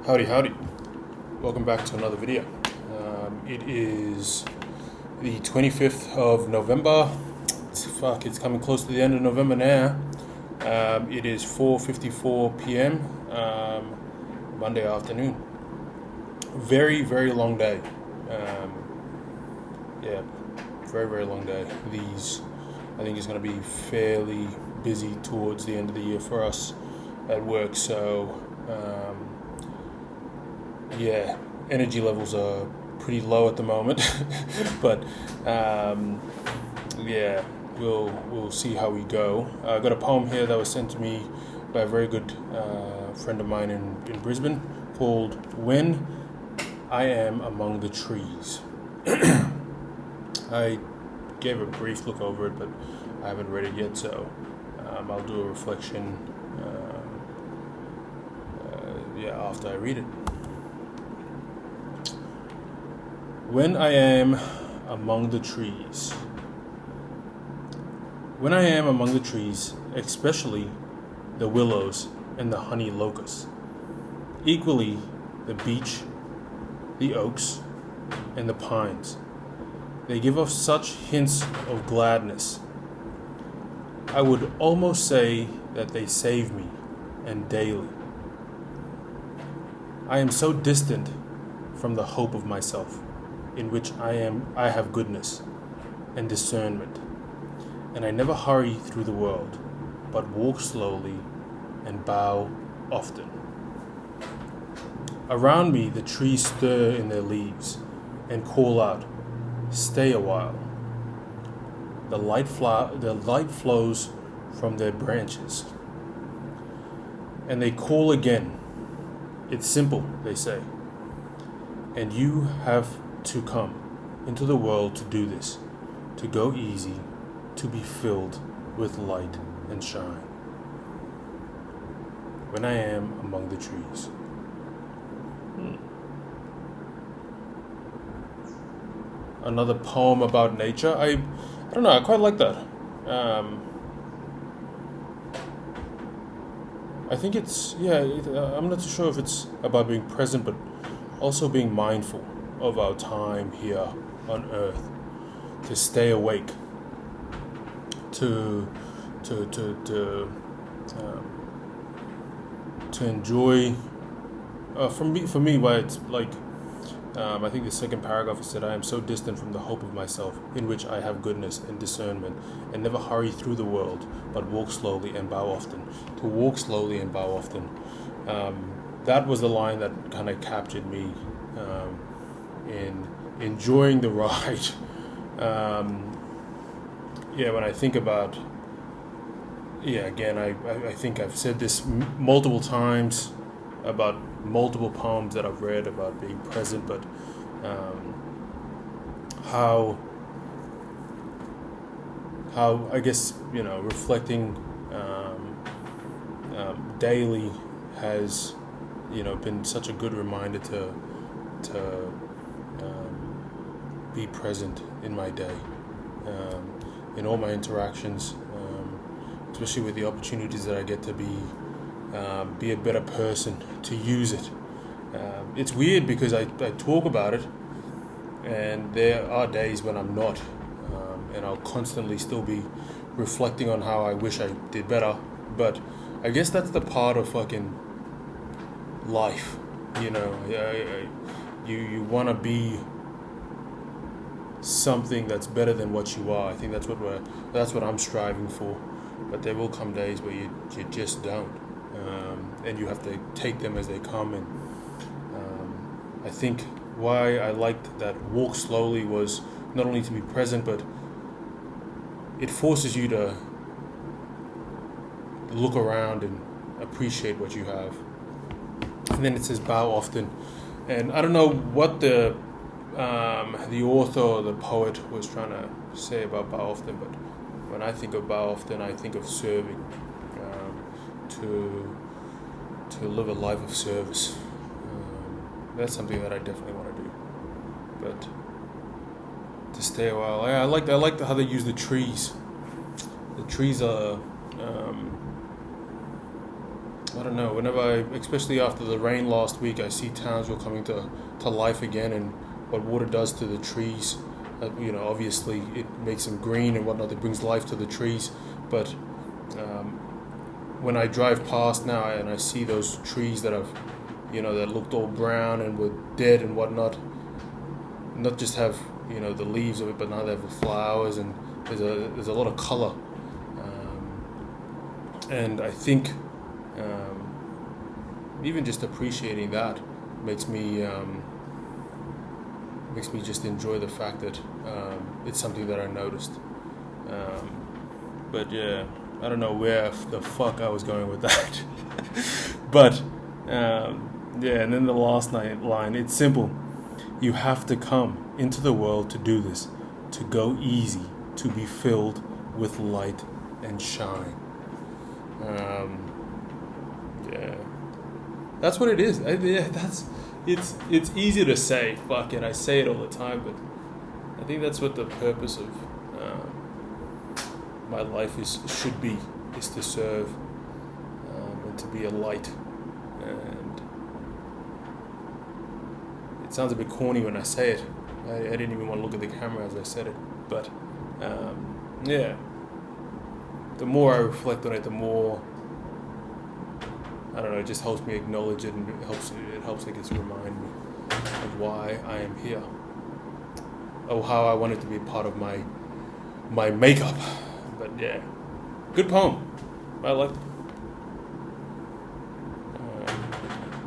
Howdy, howdy. Welcome back to another video. It is the 25th of November. It's coming close to the end of November now. It is 4:54 p.m. Monday afternoon. Very, very long day. Yeah, very, very long day. I think, is going to be fairly busy towards the end of the year for us at work. So, yeah, energy levels are pretty low at the moment, but yeah, we'll see how we go. I got a poem here that was sent to me by a very good friend of mine in Brisbane called "When I Am Among the Trees." I gave a brief look over it, but I haven't read it yet, so I'll do a reflection after I read it. When I am among the trees. When I am among the trees, especially the willows and the honey locusts, equally the beech, the oaks, and the pines, they give off such hints of gladness. I would almost say that they save me, and daily. I am so distant from the hope of myself, in which I have goodness and discernment, and I never hurry through the world, but walk slowly and bow often. Around me the trees stir in their leaves and call out, "Stay a while." The light flows from their branches, and they call again. It's simple, they say, and you have to come into the world to do this, to go easy, to be filled with light and shine. When I am among the trees. Another poem about nature. I don't know, I quite like that. I think I'm not too sure if it's about being present, but also being mindful of our time here on earth, to stay awake, to enjoy. For me, why it's like, I think the second paragraph said, "I am so distant from the hope of myself, in which I have goodness and discernment, and never hurry through the world, but walk slowly and bow often." To walk slowly and bow often. That was the line that kind of captured me in enjoying the ride. When I think about, again, I think I've said this multiple times about multiple poems that I've read about being present, but how I guess, reflecting daily has, been such a good reminder to be present in my day, in all my interactions, especially with the opportunities that I get to be a better person, to use it. It's weird because I talk about it, and there are days when I'm not, and I'll constantly still be reflecting on how I wish I did better. But I guess that's the part of fucking life, you want to be something that's better than what you are. I think that's what I'm striving for. But there will come days where you just don't, and you have to take them as they come. And I think why I liked that walk slowly was not only to be present, but it forces you to look around and appreciate what you have. And then it says bow often, and I don't know what the author or the poet was trying to say about bow often, but when I think of bow often, I think of serving, to live a life of service. That's something that I definitely want to do. But to stay a while, I like how they use the trees. The trees are I don't know. Especially after the rain last week, I see Townsville coming to life again, and what water does to the trees. Obviously it makes them green and whatnot. It brings life to the trees. But when I drive past now and I see those trees that looked all brown and were dead and whatnot, not just have the leaves of it, but now they have the flowers, and there's a lot of color. And I think even just appreciating that makes me just enjoy the fact that it's something that I noticed. But yeah, I don't know where the fuck I was going with that. But yeah, and then the last line, it's simple. You have to come into the world to do this, to go easy, to be filled with light and shine. Yeah, that's what it is. It's easy to say. Fuck it, I say it all the time, but I think that's what the purpose of my life should be to serve and to be a light. And it sounds a bit corny when I say it. I didn't even want to look at the camera as I said it, but yeah. The more I reflect on it, the more, I don't know, it just helps me acknowledge it, and it helps I guess remind me of why I am here, or how I wanted to be a part of my makeup. But yeah, good poem. I like it.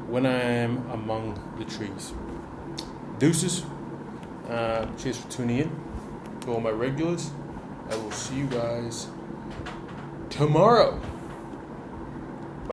When I am among the trees. Deuces. Cheers for tuning in. To all my regulars, I will see you guys tomorrow.